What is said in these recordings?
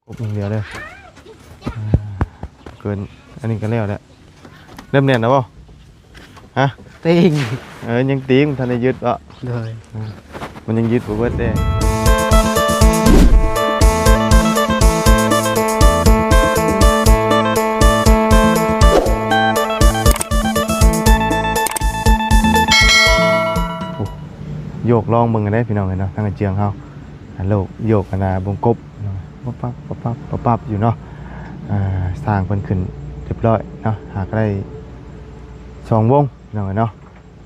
กบอย่างเดียวเลยเกินอันนี้ก็แล้วแหละเริ่มเนียนแล้วป่ะฮะติงยังตีมันทันได้ยึดอ่ะเลยมันยังยึดบ่เบิดได้โยกลองมึงกันได้พี่น้องเลยเนาะทางเจียงเขาโลกโยกกันนะบงกบปั๊บอยู่เนาะสร้างเป็นขึ้นเรียบร้อยเนาะหากได้2 วงพี่น้องเลยเนาะ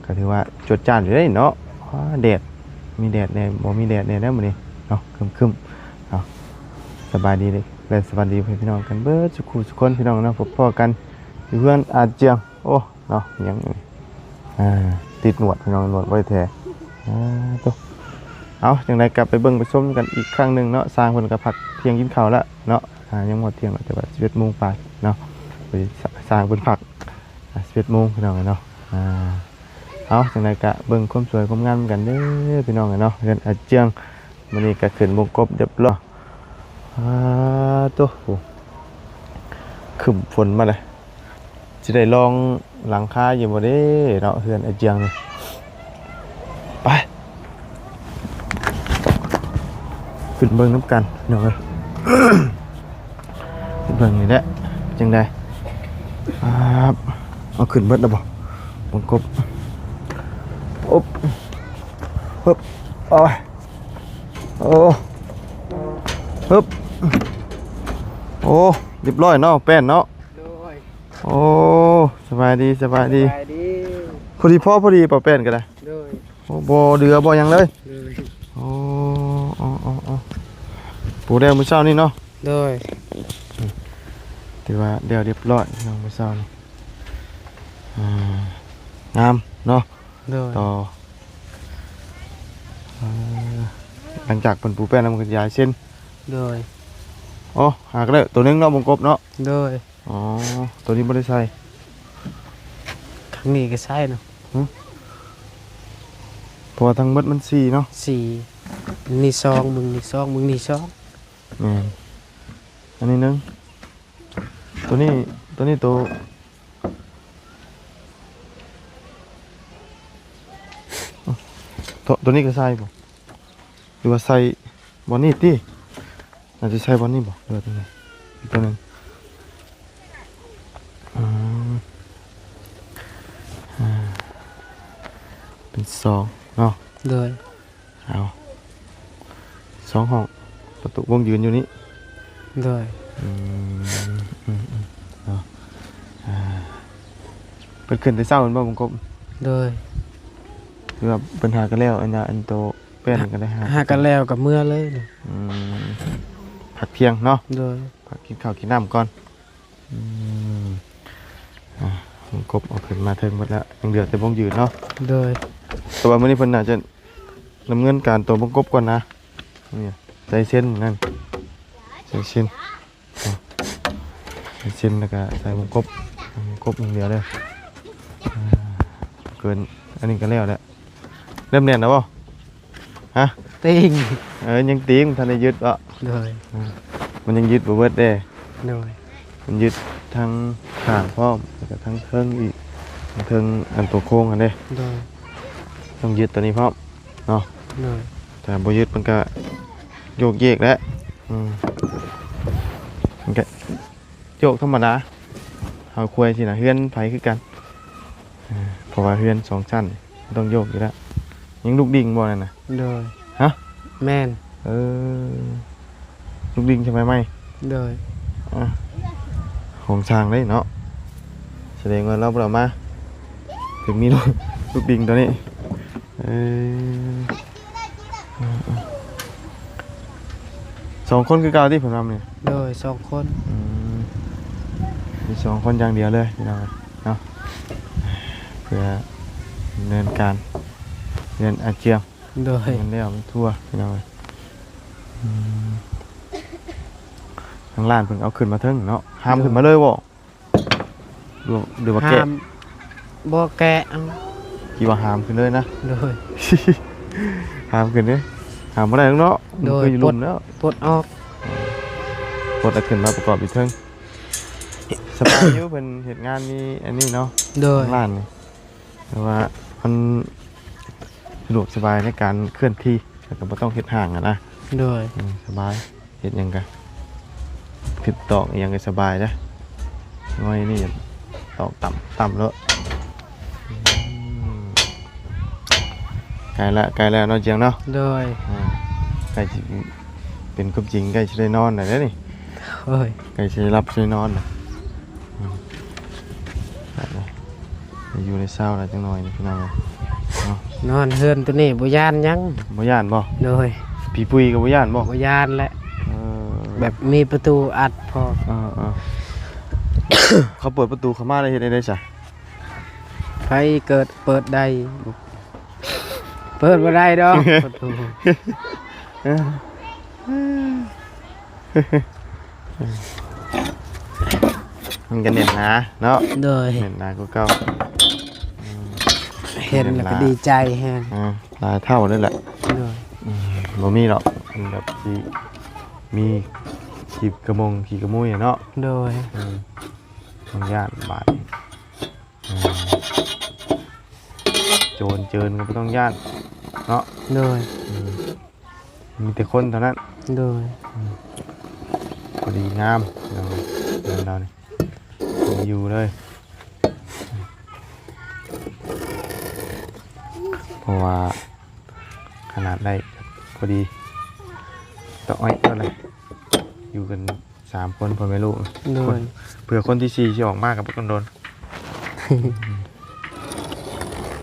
ก็ถือว่าจดจ้านอยู่ได้เนาะแดดมีแดดเนี่ยบ่มีแดดเนี่ยได้หมดนี่เนาะคึมเนาะสบายดีเลยและสวัสดีพี่น้องกันเบิดสุขคนพี่น้องเนาะพบพ่อกันอยู่เพื่อนอาเจียงโอ้เนาะยังติดหนวดพี่น้องหนวดไว้แท้ตัวเอาจังไรกลับไปเบิ่งไปส้มกันอีกครั้งหนึ่งเนาะสร้างคนกับผัดเที่ยงกินข้าวแล้วเนาะยังหมดเที่ยงแต่ว่า11 โมงไปเนาะไปสร้างคนผัก11 โมงพี่น้องเนาะเอาจังไรกะเบิ่งความสวยความงามกันเด้อพี่น้องเนาะเรียนอาเจียงมันนี่ก็ขึ้นวงกบเรียบร้อยตัวขึ้นฝนมาเลยจะได้ลองหลังคาอยู่บ่เด้เนาะเรียนอาเจียงนี่ไปขึ้นเบิ่งน้ำกันเนาะขึ้นเบิ่งนี่แหละจังไดเอาขึ้นเบิดแล้วบ่วงกบอุ๊บฮึบโอ้ยโอ้ฮึบโอ้เรียบร้อยเนาะแป้นเนาะโอ้สบายดีพอดีพ่อพอดีเป่าแป้นก็ได้โอ้บ่เดือบ่ยังเลยโอ้ปูเดียวมื้อเช้านี่เนาะถือว่าเดี๋ยวเรียบร้อยน้องมื้อเช้านี่งามเนาะต่อหลังจากเป็นปูแป้นแล้วมันก็ย้ายเส้นโอ้หากเลยตัวนึงเนาะวงกบเนาะอ๋อตัวนี้ไม่ได้ใส่ครั้งนี้ก็ใช่เนาะเพราะว่าทั้งหมดมัน4เนาะ4นี่2มึงนี่2มึงนี่2อันนี้นึงตัวนี้ตัวนี้ก็ใส่บ่หรือว่าใส่บอนนี่ติอาจจะใส่บอนนี่บ่หรือว่าตัวไหนอีกตัวนึงเป็น2เนาะเอา2 ห้องประตูวงยืนอยู่นี่เนาะเป็นขึ้นแต่เช้าเหมือนบ่วงกบคือว่าปัญหากันแล้วอันโตแป้นกันได้หากันแล้วกับเมื่อเลยผักเที่ยงเนาะผักกินข้าวกินน้ำก่อนวงกบเอาขึ้นมาเทิงหมดแล้วยังเหลือแต่วงยืนเนาะแต่ว่ามื้อนี้เพิ่นน่าจะดำเนินการตัววงกบก่อนนะนี่ใส่เส้นนั่นใส่เส้นแล้วก็ใส่วงกบอย่างเดียวเลยเกินอันนี้ก็แล้วแหละเริ่มเนียนแล้วป่ะฮะติงยังตีมันทันได้ยึดอ่ะมันยังยึดบ่เบิดได้มันยึดทั้งข้างพร้อมแล้วก็ทั้งเทิงอีกเทิงอันตัวโค้งอันนี้ต้องยึดตัวนี้พร้อมเนาะแต่บ่ยึดมันก็โยกเยกแล้วมันก็โยกธรรมดาเอาคุยสินะเฮือนไผคือกันเพราะว่าเฮือน2 ชั้นต้องโยกอยู่แล้วยังลูกดิ่งบ่นั่นน่ะฮะแม่นลูกดิ่งใช่ไหมไม่ของช่างได้เนาะแสดงว่าเรามาถึงมีลูกดิ่งตัวนี้2 คนคือเก่าที่ผมทำเนี่ย2 คนมี2 คนอย่างเดียวเลยพี่น้องเนาะเพื่อดำเนินการเรียนอาเจียงมันแล้วมันทั่วพี่น้องทางร้านเพิ่งเอาขึ้นมาเถิงเนาะห้ามขึ้นมาเลยบ่ดูว่าแกะบ่แกะกี่ว่าห้ามขึ้นเลยนะห้ามขึ้นเลยห้ามบ่ได้เนาะโดยปลดออก กดเอาขึ้นมาประกอบอีกเทิงสบายอยู่เพิ่นเฮ็ดงานมีอันนี้เนาะ โดย ร้านนี่แต่ว่ามันสะดวกสบายในการเคลื่อนที่แต่ก็บ่ต้องเฮ็ดห่างอะนะ โดย สบายเฮ็ดหยังก็ผิดตอกอิหยังก็สบายเด้อน้อยนี่ตอกต่ำแล้วใกล้แล้วเนาะเจียงเนาะ โดย ใกล้สิเป็นความจริงใกล้สิได้นอนแล้วเด้อนี่ โอ้ย ใกล้สิได้รับสิได้นอนแล้วอยู่ในเศร้าแล้วจังหน่อยนี่พี่น้องเอ้ยเนาะ นอนเฮือนตัวนี้บ่ย่านหยัง บ่ย่านบ่ โดย พี่ปุ้ยก็บ่ย่านบ่ บ่ย่านแหละ เออ แบบมีประตูอัดพอ เขาเปิดประตูเข้ามาได้เฮ็ดได้จ้ะ ไผเกิดเปิดได้เปิดบ่ได้ดอกประตู มันก็เน็ตหนาเนาะ โดย เน็ตหนาก็เก่า เห็นแล้วก็ดีใจแฮง หลายเท่านั่นแหละ โดย บ่มีหรอกมันแบบสิมีขี่กระมงขี่กระมุยอะเนาะ โดย ทางญาติบาดนี่โจรเจิญก็บ่ต้องญาติเนาะ โดย มีแต่คนเท่านั้น โดย พอดีงามเรานี่อยู่เลยเพราะว่าขนาดได้พอดีต่ออ้อยเท่าไหร่อยู่กัน3 คนพ่อแม่ลูก โดย เผื่อคนที่4ที่ออกมากกับพวกกันโดน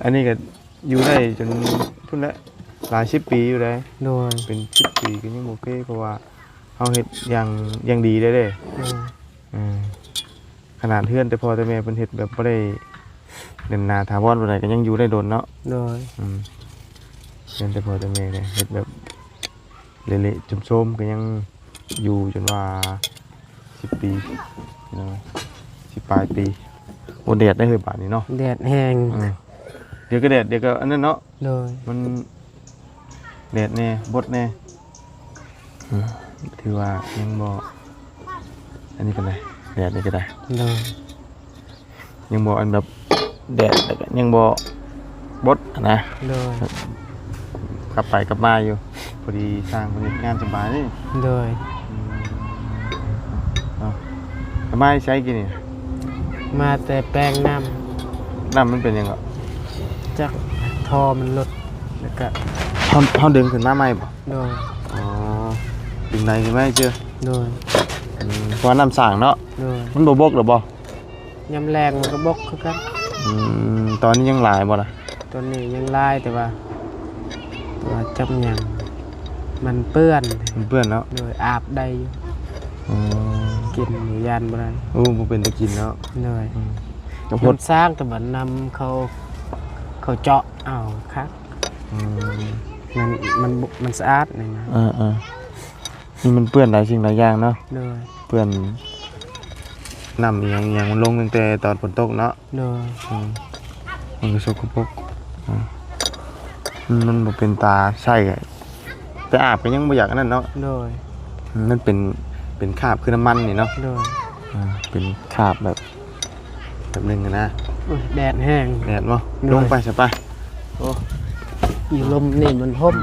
อันนี้ก็อยู่ได้จนพุ่นละหลาย10 ปีอยู่เลย โดย เป็น10 ปีก็ยังโอเคเพราะว่าเขาเฮ็ดอย่างดีได้เด้ ขนาดเพื่อนแต่พอแต่แม่เป็นเฮ็ดแบบบ่ได้เดินหนาถาวรบ่ได้ก็ยังอยู่ได้โดนเนาะ โดย เพื่อนแต่พอแต่แม่เนี่ยเฮ็ดแบบเละๆจุ่มโซมก็ยังอยู่จนว่า10 ปีเนาะ10 ปลายปีโอ้แดดได้เฮ้ยบาดนี้เนาะ แดดแห้ง เดี๋ยวก็แดดเดี๋ยวก็อันนั้นเนาะ โดย มันแดดแน่บดแน่ถือว่ายังบ่อันนี้เป็นไรแดดนี่ก็ได้ โดย ยังบ่อันแบบแดดแต่ก็ยังบ่บดนะ โดย กลับไปกลับมาอยู่พอดีสร้างคนเฮ็ดงานสบายนี่ โดย สบายใช้กินนี่ มาแต่แปลงน้ น้ำมันเป็นยังไง ำจากทอมันลดแล้วก็ เฮาดึงขึ้นมาใหม่บ่ โดย อ๋อดึงไหนขึ้นมาให้เจอ โดย เพราะว่าน้ำสร้างเนาะ โดย มันบ่บกหรอบ่ ยำแรงมันก็บกคือกัน ตอนนี้ยังหลายบ่ล่ะ ตัวนี้ยังลายแต่ว่าจำยังมันเปื้อน มันเปื้อนแล้ว โดยอาบได้อยู่ อ๋อ กินหมูยานบ่ได้ โอ้บ่เป็นตะกินแล้ว โดย กระพด น้ำสร้างแต่บัดนำเขาเจาะเอาครับ มันสะอาดนี่นะ นี่มันเปื้อนหลายสิ่งหลายอย่างเนาะ โดย เปื้อนน้ำอีหยังมันลงตั้งแต่ตอนฝนตกเนาะ โดย มันก็สกปรกมันบ่เป็นตาใช่แต่อาบก็ยังบ่อยากอันนั้นเนาะ โดย มันเป็นคราบคือน้ำมันนี่เนาะ โดย เป็นคราบแบบนึงอะนะ โอ้ยแดดแห้ง แดดบ่ โดย ลงไปใช่ปะโอ้ อยู่ลมนี่มันห่ม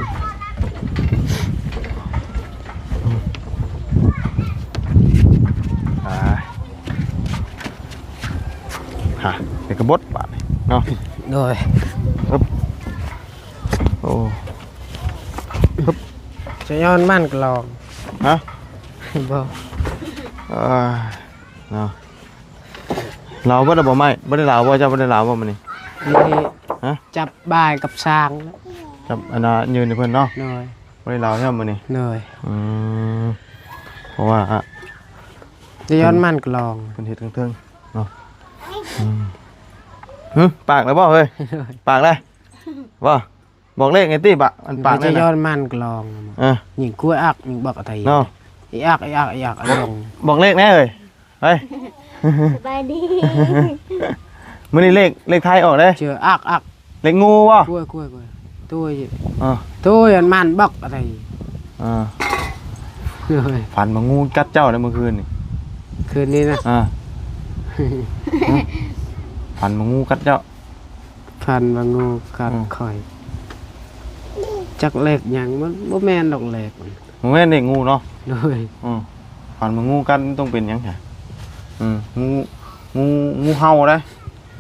ฮะเด็กกระบดบาดนี่เนาะ โดย โอ้ จะย้อนมั่นกลอง ฮะ บ่ เนาะเราบ่ได้บ่ไม่บ่ได้ลาวบ่เจ้าบ่ได้ลาวบ่มื้อนี้ นี่ ฮะ จับบ่ายกับช้างแล้ว กับอันน่ะยืนให้เพิ่นเนาะ โดย บ่ได้ลาวใช่มื้อนี้ โดย เพราะว่า จะย้อนมั่นกลอง เพิ่นเฮ็ดเทิงๆเนาะปากแล้วบ่เฮ้ยปากเลยบ่บอกเลขไงติบะมันปาก จะ ได้ ย้อ นะ นมั่นกลอง หญิงกล้วยอักหญิงบอกอะไร เนาะ อีอักอะลง บอกเลขแน่เอ้ยเฮ้ย สบายดี มื้อนี้เลขไทยออกเด้ เจออัก เลขงูบ่ กล้วยตัว อ่า ตัวอันมันบอกอะไร อ่า เลย ฝันว่างูกัดเจ้าได้เมื่อคืนนี่ คืนนี้นะ ฝันว่างูกัดเจ้า พันว่างูกัดข่อยจักแหลกหยังมันบ่แม่นดอกแหลกมัน มันแม่นเด็กงูเนาะ เลย ฝันว่างูกัดมันต้องเป็นหยังไงงูงูเห่าได้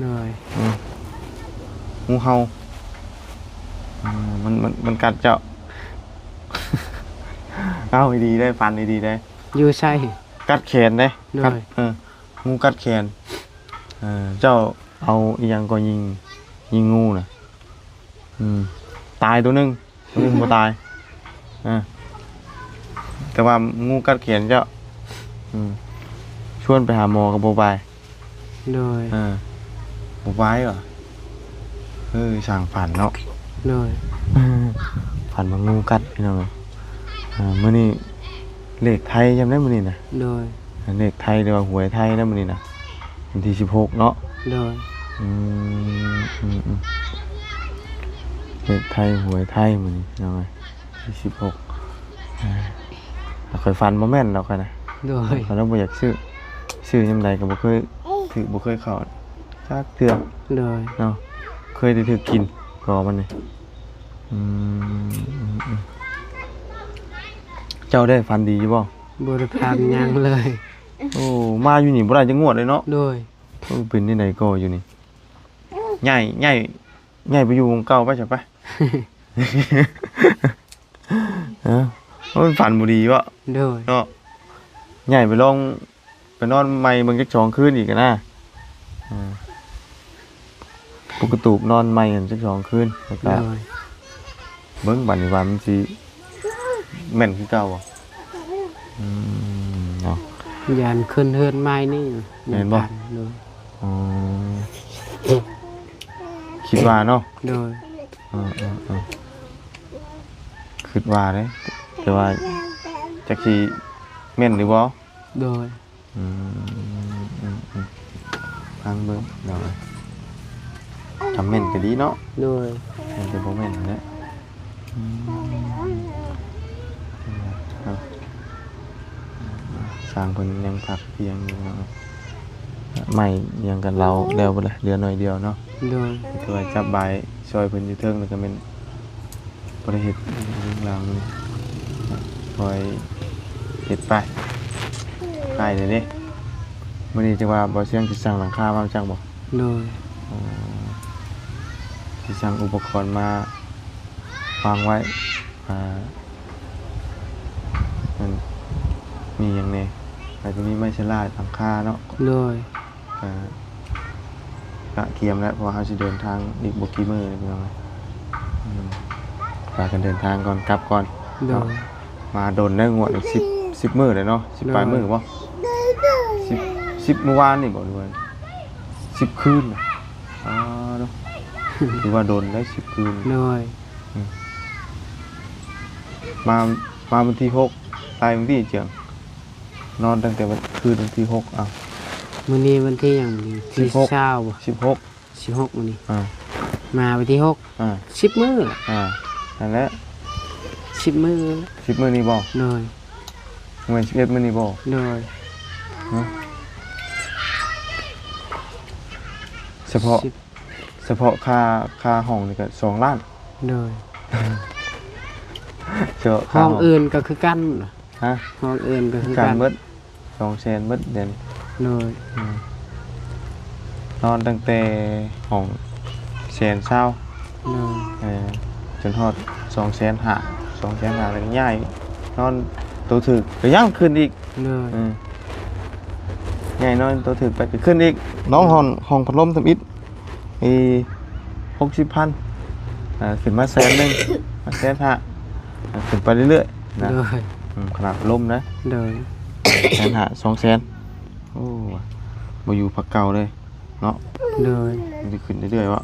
เลย งูเห่ามันกัดเจ้า เอาดีได้ฟันดีได้ อยู่ใช่ กัดแขนได้ เลย กัดงูกัดแขนเจ้าเอาอีหยังก็ยิงงูน่ะตายตัวหนึงบ่ตายแต่ว่างูกัดแขนเจ้าชวนไปหาหมอกับบ่ไป เลย บ่ไปเหรอสั่งฝันเนาะ เลย ฝันว่างูกัดพี่น้องมื้อนี้เลขไทยจำได้มื้อนี้นะ เลย เลขไทยหรือว่าหวยไทยนะมื้อนี้นะวันที่16เนาะ เลย เลขไทยหวยไทยมื้อนี้พี่น้องที่16เคยฝันบ่แม่นดอกนะ เลย เขาบ่อยากซื้อยามใดก็บ่เคยถือบ่เคยเข้าจักเทื่อ เลย เนาะเคยได้ถือกินกอมันนี่เจ้าได้ฝันดีอยู่บ่ บริพานหยังเลย โอ้มาอยู่นี่บ่ได้จังงวดเลยเนาะ เลย เป็นที่ไหนก็อยู่นี่ใหญ่ไปอยู่วงเก่าไปใช่ปะ มันฝันบ่ดีวะ เลย เนาะใหญ่ไปลองไปนอนใหม่เบิ่งจัก2คืนอีกนะปกตินอนใหม่กันจัก2คืนแล้วก็ เลย เบิ่งบัดนี้ว่ามันสิแม่นคือเก่าบ่เนาะ ยานขึ้นเฮือนไม้นี่ เห็นบ่ เลย คิดว่าเนาะ เลย คิดว่าเด้แต่ว่าจักสิแม่นหรือบ่ เลย ฟังเบิ่งเดี๋ยวทำแม่นก็ดีเนาะ เลย แม่นแต่บ่แม่นนั่นแหละสร้างเพิ่นยังพักเพียงอยู่เนาะไม่ยังกันเราแล้วบ่ล่ะเหลือหน่อยเดียวเนาะ เลย ตัวจับใบายซอยเพิ่นอยู่เทิงแล้วก็แม่นบ่ได้เฮ็ดเรื่องราวนี้คอยเฮ็ดไปใกล้แล้วเด้มื้อนี้จังว่าบ่เสียงสิสั่งหลังคามาจังบ่ เลย ที่สั่งอุปกรณ์มาวางไว้มันมีอย่างนี้แต่ตรงนี้ไม่ใช่ลาดหลังคาเนาะ เลย กะเกียมแล้วเพราะว่าเขาจะเดินทางอีกบกี่มื้อเลยพี่น้องพากันเดินทางก่อนกลับก่อน เลย มาโดนได้งวดอีก10มื้อเลยเนาะ10ปลายมื้อบ่10เมื่อวานนี่บ่ด้วย10คืนน่ะเนาะถือว่าโดนได้10คืน เลย มาวันที่6ตายวันที่เจียงนอนตั้งแต่วันคืนวันที่6อ้าว มื้อนี้วันที่หยังมื้อนี้ที่ 16 เช้าบ่ 16 16มื้อนี้ อ่า มาวันที่10มื้อ นั่นแหละ 10มื้อ 10มื้อนี้บ่ เลย เหมือน11มื้อนี้บ่ เลย เฉพาะค่าห้องนี่ก็2ล้าน เลย เฉพาะ ห้องอื่นก็คือกันเหรอ ฮะ ห้องอื่นก็คือ การ กัน เบิด200,000เบิดเดือน เลย นอนตั้งแต่ห้อง120,000 เลย จนฮอด250,000 250,000แล้วก็ย้ายนอนตัวถึกก็ยังขึ้นอีก เลย ใหญ่น้อยตัวถึกไปก็ขึ้นอีกน้องห้องพัดลมทำอิฐ60,000ขึ้นมา100,000มา150,000ขึ้นไปเรื่อยๆนะ เลย ขนาดพัดลมนะ เลย 150,000 200,000โอ้บ่อยู่พักเก่าเลยเนาะ เลย มันจะขึ้นเรื่อยๆวะ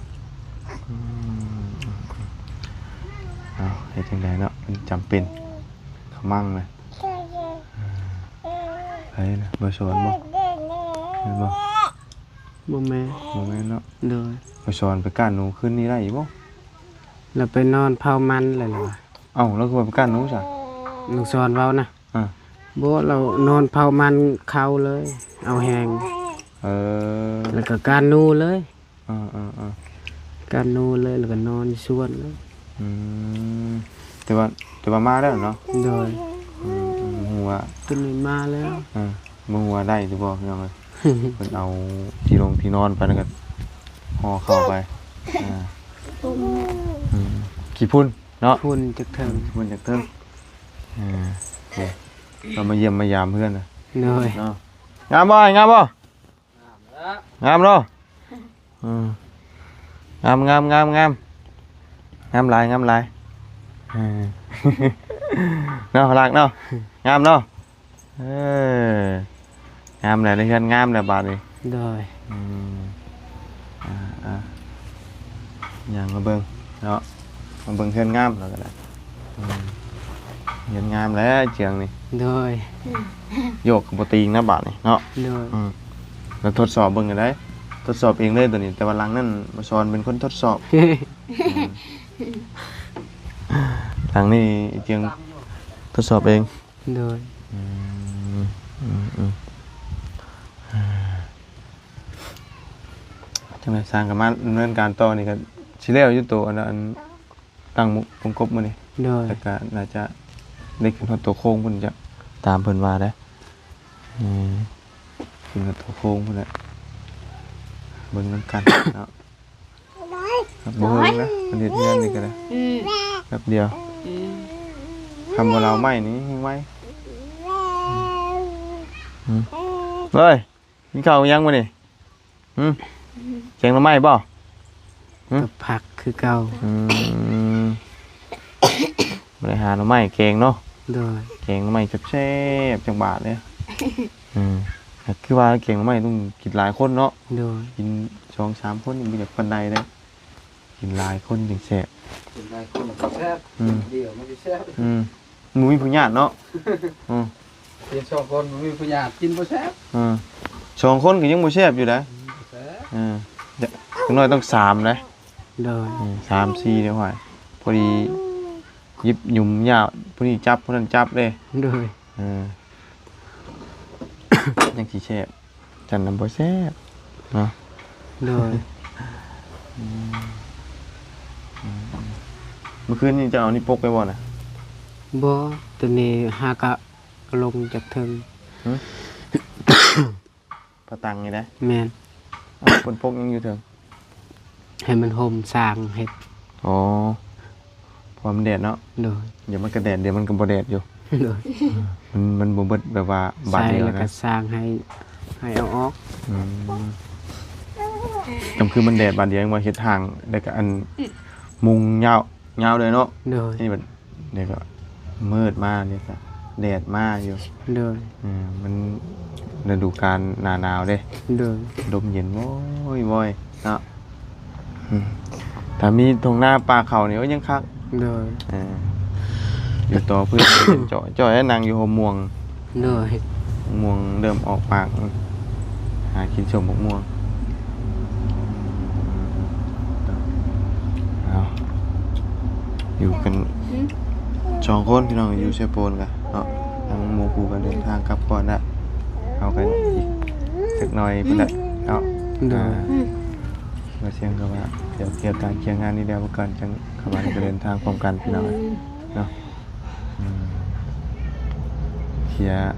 เอาเฮ็ดจังไดเนาะมันจำเป็นขมั่งเลยเฮ้ยนะบ่สอนบ่เห็นบ่ บ่แม่ บ่แม่นเนาะ เลย บ่สอนไปก้านหนูคืนนี้ได้อีกบ่ แล้วไปนอนเผามันเลยเหรอวะ เอ้าแล้วก็ไปก้านหนูซะ ลูกสอนเว้านะ อ่า บ่เรานอนเผามันเขาเลย เอาแหง เออ แล้วก็การนูเลย อ่าการนูเลยแล้วก็นอนสวนเลย อืมแต่ว่ามาแล้วเนาะ โดย หัว ขึ้นมาแล้ว หัวได้หรือบ่พี่น้องเอ้ย เพิ่นเอาที่นอนไปแล้วก็ห่อเข้าไปขี้พุ่นเนาะ พุ่นจักเทิง พุ่นจากเทิงโอเคเรามาเยี่ยมมายามเพื่อนนะ โดย เนาะงามบ่ไอ้งามบ่งามเนาะงามงหลายเนาะหลักเนาะงามเนาะงามแหละเพื่อนงามแหละบาดนี้ โดย อย่างมาเบิ่งเนาะมาเบิ่งเพื่อนงามแล้วก็ได้เห็นงามแล้วเจียงนี่ โดย โยกกับโปรตีนนะบาดนี่เนาะ โดย เราทดสอบเบิ่งกันได้ทดสอบเองเลยตัวนี้แต่ว่าหลังนั่นมาสอนเป็นคนทดสอบหลังนี่เจียงทดสอบเอง โดย จังได๋สร้างกันมาดำเนินการต่อนี่ก็สิแล้วอยู่ตัวอันตั้งมุกวงกบมื้อนี้ โดย แล้วก็น่าจะได้ขึ้นฮอดตัวโค้งเพิ่นจะตามเพิ่นว่าได้ขึ้นฮอดตัวโค้งพุ่นแหละเบิ่งนำกันเนาะครับบ่เฮิงนะเพิ่นเฮ็ดงานนี่ก็ได้แป๊บเดียวคำว่าเราไม่นี่ยังไว้เฮ้ยกินข้าวยังมื้อนี่แกงหน่อไม้บ่ กับผักคือเก่า บริหารหน่อไม้แกงเนาะ โดย แกงหน่อไม้แซ่บๆจังบาทเลยคือว่าแกงหน่อไม้ต้องกินหลายคนเนาะ โดย กิน2-3คนมีจากปันใดเลยกินหลายคนจึงแซ่บ เป็นได้คนแซ่บเดี๋ยวมันสิแซ่บ หนูมีผู้ญาติเนาะ เป็น2คนมีผู้ญาติกินบ่แซ่บ 2คนก็ยังบ่แซ่บอยู่นะ แซ่บ อย่างน้อยต้อง3นะ โดย 3-4เดี๋ยวหอยพอดีหยิบหยุ่มยาวพอดีจับพวกนั้นจับเลย โดย ยังสิแซ่บจันนำบ่แซ่บเนาะ โดย เมื่อคืนนี้จะเอานี่ปกไปบ่น่ะ บ่ตัวนี้หากะลงจากเทิง พระตังนี่นะ แม่น บนปกยังอยู่เถิง ให้มันห่มสร้างเฮ็ด อ๋อพอมันแดดเนาะ โดย เดี๋ยวมันก็แดดเดี๋ยวมันก็บ่แดดอยู่ โดย มันบ่เบิดแบบว่าบาด ใส่ เดียว แล้วก็ นะ สร้างให้เอาออก จำคือมันแดดบาดเดียวยังว่าเฮ็ดทางแล้วก็อันมุงยาวเลยเนาะ โดย นี่แบบเดี๋ยวก็มืดมาเดี๋ยวก็แดดมาอยู่ โดย มันฤดูกาลหน้าหนาวเด้ โดย ลมเย็นโว้ยเนาะถ้ามีตรงหน้าปลาเขาเนี่ยยังคัก โดย อยู่ต่อเพื่อนเป็นจ่อยนางอยู่หัวม่วง โดย ม่วงเริ่มออกปากหากินชมม่วงเอาอยู่กัน2คนพี่น้องอยู่เชฟโปนกันเนาะทางหมู่คู่กันเดินทางกลับก่อนนะเอากันอีกสักหน่อยเพื่อนเนาะ โดย มาเชียงก็ว่าเดี๋ยวเกี่ยวกับเกี่ยงงานนี้แล้วก่อนจังเข้ามาเดินทางพร้อมกันพี่น้องเนาะเคลียร์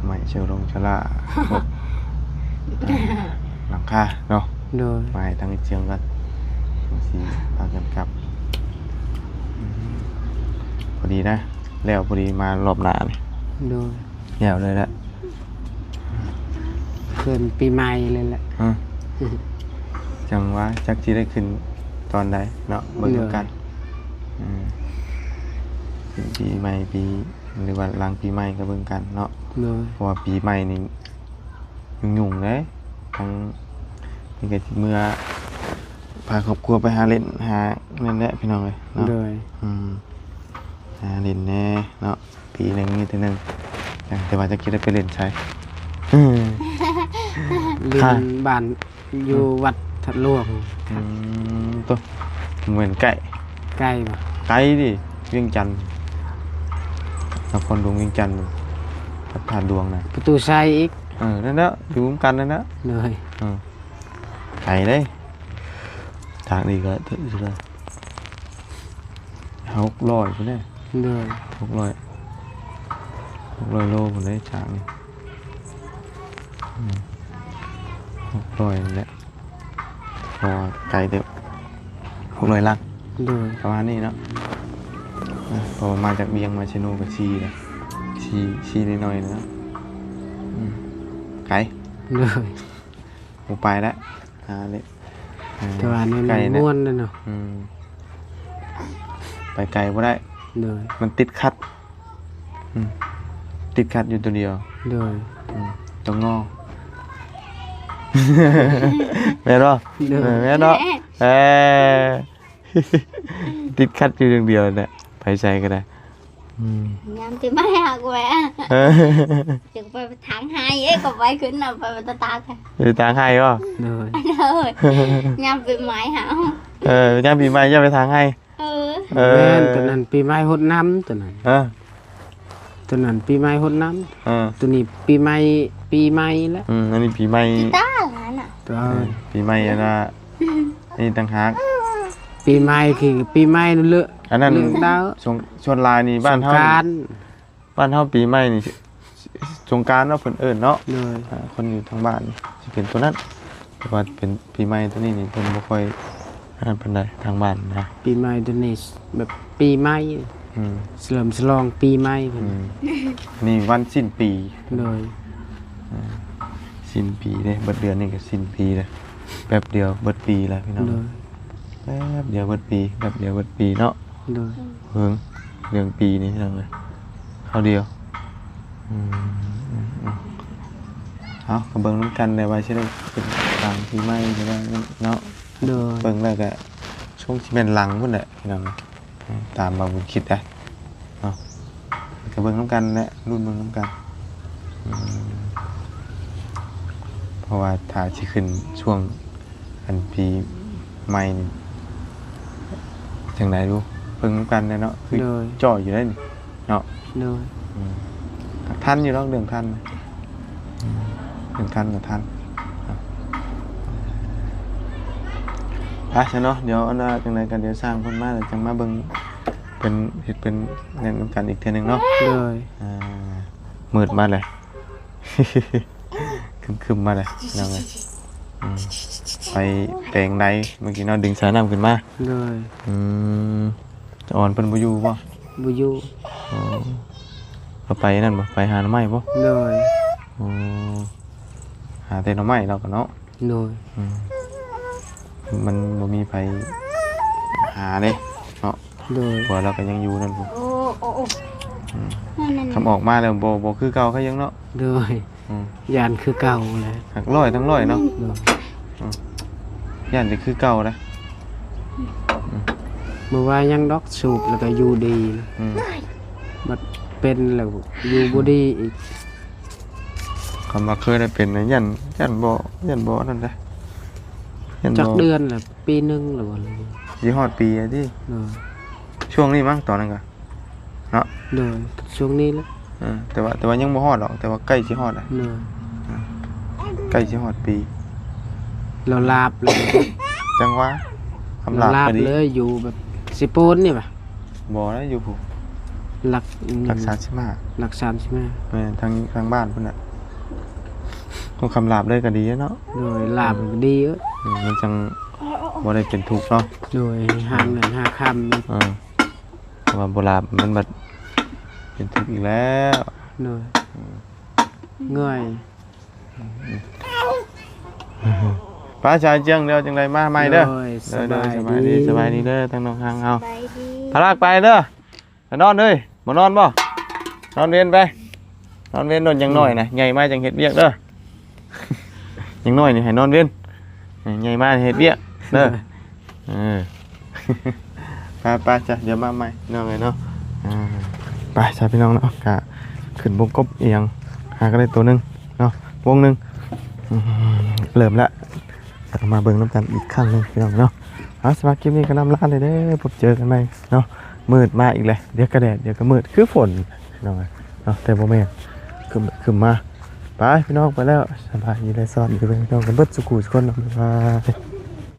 ใหม่เชลลงชลาพวกหลังคาเนาะ โดย มาให้ทางเชียงกันสีพากันกลับพอดีนะแล้วพอดีมารอบหน้านี่ โดย แย่เลยแหละ เกินปีใหม่เลยแหละ จังว่าจักที่ได้ขึ้นตอนใดเนาะเบิ่งกันขึ้นปีใหม่ปีหรือว่าหลังปีใหม่ก็เบิ่งกันเนาะ โดย เพราะว่าปีใหม่นี่ยุ่งๆเลยทั้งนี่ก็สิเมื่อพาครอบครัวไปหาเล่นหานั่นแหละพี่น้องเลยเนาะ โดย หาเล่นแน่เนาะปีหนึงมีแต่หนึงแต่ว่าจะคิดได้ไปเล่นใช้ เรียนบ้านอยู่วัดทัดหลวง ตัวเหมือนไก่ ใกล้บ่ ไก่ดิเวียงจันทน์นครหลวงเวียงจันทน์ กับทานดวงน่ะ ประตูใส่อีก นั่นแหละอยู่ร่วมกันนั่นแหละ เลย ไก่เด้ทางนี้ก็ถึงเลย600พุ่นเด้ เลย 600โลพุ่นเด้ทางนี้600นั่นแหละพอไก่เด้600ลัก เลย ประมาณนี้เนาะพอมาจากเบียงมาเชโนกับชีนะชีน้อยๆนะไก่ เลย หมูไปแล้วเลย แต่ว่านี่มันม่วนเลยเนาะ ไปไกลบ่ได้ เลย มันติดขัดติดขัดอยู่ตัวเดียว เลย ตัวงอ แม่นบ่ เลย แม่นเนาะติดขัดอยู่อย่างเดียวเนี่ยไปใส่ก็ได้ nhắm thì mấy hạt quẹ chừng phải tháng 2 ấy còn phải khuyến nào phải ta ta kìa อยู่ทางให้บ่ เลย anh ơi nhắm vì mày hả ย่ามปีใหม่ย่ามไปทางให้ ừ แม่นตัวนั้นปีใหม่หดน้ำตัวนั้น ตัวนั้นปีใหม่หดน้ำตัวนี้ปีใหม่แล้ว อันนี้ปีใหม่ ta là nè ตัว ปีใหม่อันน่ะนี่ต่างหาก ปีใหม่คือปีใหม่เลือก อันนั้น เลือกดาว ชวนลายนี่บ้านเฮา สงกรานต์ บ้านเฮาปีใหม่นี่สงกรานต์เนาะเพิ่นเอิ้นเนาะ เลย คนอยู่ทางบ้านสิเป็นตัวนั้นแต่ว่าเป็นปีใหม่ตัวนี้นี่เพิ่นบ่ค่อยอันนั้นปานใดทางบ้านนะ ปีใหม่ตัวนี้แบบปีใหม่ อืม เฉลิมฉลองปีใหม่เพิ่น นี่วันสิ้นปี เลย สิ้นปีเด้เบิดเดือนนี่ก็สิ้นปีแล้วแป๊บเดียวเบิดปีแล้วพี่น้อง เลย แป๊บเดียวเบิดปีแป๊บเดียวเบิดปีเนาะ เลย เฮิงเรื่องปีนี่พี่น้องเลยคราวเดียวเอาก็เบิ่งนำกันได้ว่าสิได้เป็นหลังปีใหม่หรือว่าเนาะ เลย เบิ่งแล้วก็ช่วงสิเป็นหลังพุ่นแหละพี่น้องตามมาบุญคิดได้เนาะก็เบิ่งนำกันแหละรุ่นเบิ่งนำกันเพราะว่าถ้าสิขึ้นช่วงอันปีใหม่นี่จังไดดูเบิ่งนำกันเนาะคือ เลย จ่ออยู่ได้นี่เนาะ เลย ทันอยู่แล้วเรื่องทันเรื่องทันกับทันอ่ะใช่เนาะเดี๋ยวอันน่ะจังไดกันเดี๋ยวสร้างคนมาแล้วจังมาเบิ่งเป็นเฮ็ดเป็นแนะนำกันอีกเทื่อนึงเนาะ เลย มืดมาเลย คึมๆมาเลยนั่นเลยไปแปลงใดเมื่อกี้เนาะดึงสายน้ำขึ้นมา เลย จะอ่อนเพิ่นบ่อยู่บ่ บุยู เราไปนั่นบ่ไปหาหน่อไม้บ่ เลย หาแต่หน่อไม้เราก็เนาะ เลย มันบ่มีไผหาเด้เนาะ เลย หัวเราก็ยังอยู่นั่นพุ่น ô ô ô nè คำออกมาแล้วบ่คือเก่าเขายังเนาะ เลยยานคือเก่าเลย หักร้อยทั้งร้อยเนาะ เลย ย่านจะคือเก่านะ เมื่อวานยังดอกสูบแล้วก็อยู่ดี บัดเป็นแล้วอยู่บ่ดีอีก คำว่าเคยได้เป็นนะย่านบ่นั่นเด้ย่าน จัก บ่ เดือนแหละปีหนึงหรือว่าอะไร ยี่ฮอดปีอะที่ เลย ช่วงนี้มั้งตอนนั้นก็เนาะ เลยช่วงนี้แหละ แต่ว่ายังบ่ฮอดหรอกแต่ว่าใกล้สิฮอดอ่ะ เลย ใกล้สิฮอดปี เราลาบเลย จังหวะคำ เรา ลาบ ลาบ ก็ดี เลยอยู่แบบสิโปนนี่ป่ะ บ่ได้อยู่ผู้ หลัก รักษาสิมา หลัก35 แม่นทางบ้านพุ่นน่ะต้องคำลาบเลยก็ดีเนาะ เลยลาบก็ดีเอ้ย มันจังบ่ได้เป็นทุกข์เนาะ เลยหาเงินหาคำ แต่ว่าบ่ลาบมันบัดเป็นทุกข์อีกแล้ว เลยเงื่อย ป้าชายเจียงเดี๋ยวจังไดมาใหม่เด้อ เลยส เด้อ บาย สบายดีเด้อทั้งน้องทางเฮา bay đi พาลากไปเด้อไปนอนเลยบ่นอนบ่นอนเวียนไปนอนเวียนนอนยังน้อยนะใหญ่มาจังเฮ็ดเวียกเด้อ ยังน้อยนี่ให้นอนเวียนใหญ่มาเฮ็ดเวียกเด้อ ไปจ้ะเดี๋ยวมาใหม่น้องเอ้ยเนาะไปจ้ะพี่น้องเนาะกะขึ้นวงกบเอียงหาก็ได้ตัวหนึงเนาะวงหนึงเริ่มละจะมาเบิ่งน้ำกันอีกครั้งหนึงพี่น้องเนาะเอาสำหรับคลิปนี้ก็นำลาเลยเด้อพบเจอกันใหม่เนาะมืดมาอีกเลยเดี๋ยวก็แดดเดี๋ยวก็มืดคือฝนพี่น้องเอ้ยเนาะแต่บ่แม่น ขึ้นมาไปพี่น้องไปแล้วสบายดีเลยซ้อนอยู่พี่น้องกันเบิดสุขุทุกคนบ๊ายบาย